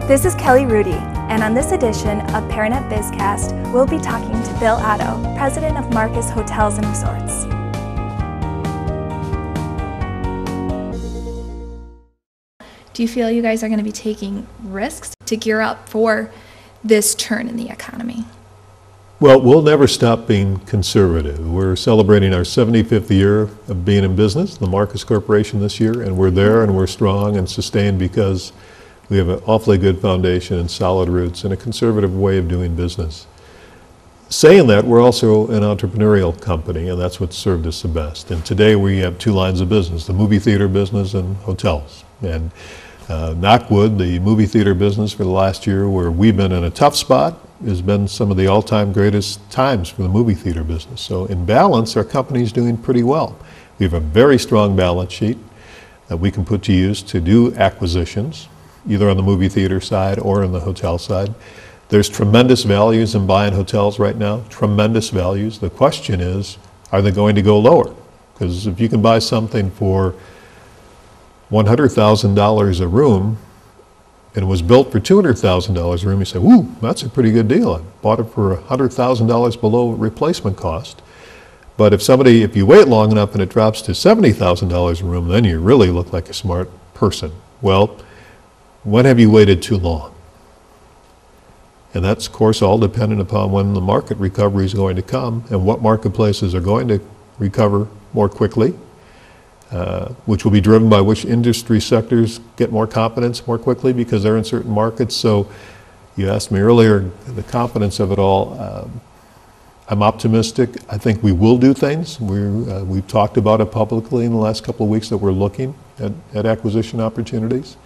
This is Kelly Rudy, and on this edition of Paranet BizCast, we'll be talking to Bill Otto, president of Marcus Hotels and Resorts. Do you feel you guys are going to be taking risks to gear up for this turn in the economy? Well, we'll never stop being conservative. We're celebrating our 75th year of being in business, the Marcus Corporation this year, and we're there and we're strong and sustained because we have an awfully good foundation and solid roots and a conservative way of doing business. Saying that, we're also an entrepreneurial company, and that's what's served us the best. And today we have two lines of business, the movie theater business and hotels. And knock wood, the movie theater business for the last year, where we've been in a tough spot, has been some of the all-time greatest times for the movie theater business. So in balance, our company's doing pretty well. We have a very strong balance sheet that we can put to use to do acquisitions, either on the movie theater side or on the hotel side. There's tremendous values in buying hotels right now, tremendous values. The question is, are they going to go lower? Because if you can buy something for $100,000 a room and it was built for $200,000 a room, you say, whoo, that's a pretty good deal. I bought it for $100,000 below replacement cost. But if you wait long enough and it drops to $70,000 a room, then you really look like a smart person. Well, when have you waited too long? And that's, of course, all dependent upon when the market recovery is going to come and what marketplaces are going to recover more quickly, which will be driven by which industry sectors get more confidence more quickly because they're in certain markets. So you asked me earlier, the confidence of it all. I'm optimistic. I think we will do things. We've talked about it publicly in the last couple of weeks that we're looking at acquisition opportunities.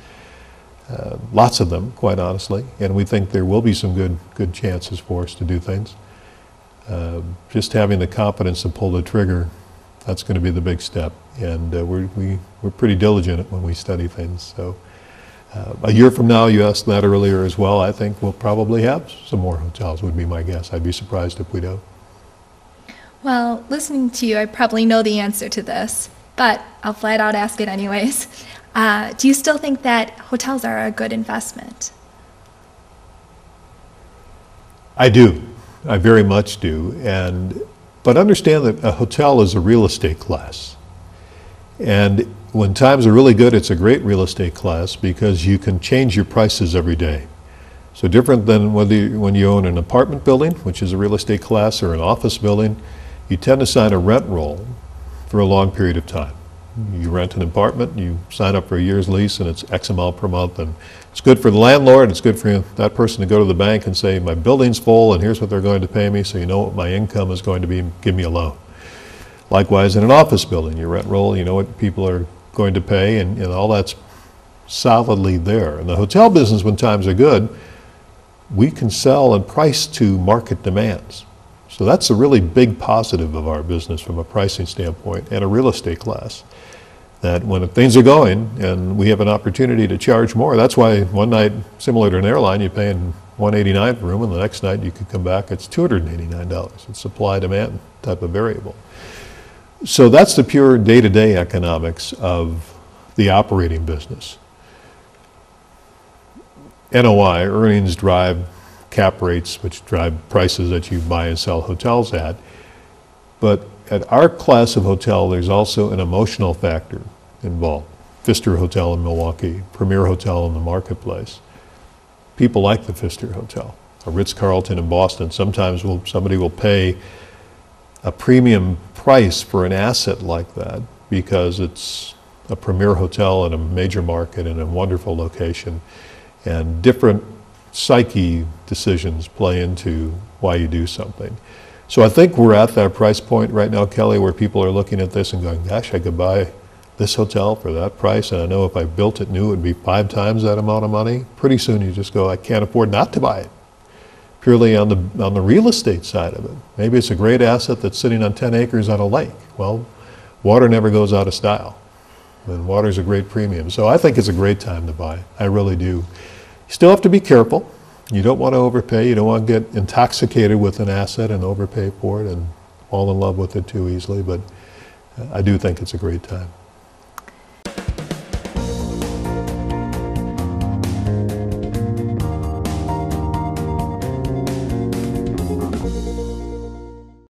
Lots of them, quite honestly, and we think there will be some good chances for us to do things. Just having the confidence to pull the trigger, that's going to be the big step, and we're pretty diligent when we study things. So a year from now, you asked that earlier as well, I think we'll probably have some more hotels, would be my guess. I'd be surprised if we don't. Well, listening to you, I probably know the answer to this, but I'll flat out ask it anyways. Do you still think that hotels are a good investment? I do. I very much do. But understand that a hotel is a real estate class. And when times are really good, it's a great real estate class because you can change your prices every day. So different than when you own an apartment building, which is a real estate class, or an office building, you tend to sign a rent roll for a long period of time. You rent an apartment, you sign up for a year's lease, and it's X amount per month. And it's good for the landlord, it's good for that person to go to the bank and say, my building's full and here's what they're going to pay me, so you know what my income is going to be, give me a loan. Likewise, in an office building, your rent roll, you know what people are going to pay, and all that's solidly there. In the hotel business, when times are good, we can sell and price to market demands. So that's a really big positive of our business from a pricing standpoint and a real estate class. That when things are going and we have an opportunity to charge more, that's why one night, similar to an airline, you're paying $189 per room, and the next night you could come back, it's $289. It's supply-demand type of variable. So that's the pure day-to-day economics of the operating business. NOI, earnings drive cap rates, which drive prices that you buy and sell hotels at. But at our class of hotel, there's also an emotional factor involved. Pfister Hotel in Milwaukee, premier hotel in the marketplace. People like the Pfister Hotel. A Ritz-Carlton in Boston, sometimes somebody will pay a premium price for an asset like that because it's a premier hotel in a major market in a wonderful location, and different psyche decisions play into why you do something. So I think we're at that price point right now, Kelly, where people are looking at this and going, gosh, I could buy this hotel for that price, and I know if I built it new, it would be 5 times that amount of money. Pretty soon you just go, I can't afford not to buy it. Purely on the real estate side of it. Maybe it's a great asset that's sitting on 10 acres on a lake. Well, water never goes out of style, and water's a great premium. So I think it's a great time to buy. I really do. You still have to be careful. You don't want to overpay. You don't want to get intoxicated with an asset and overpay for it and fall in love with it too easily. But I do think it's a great time.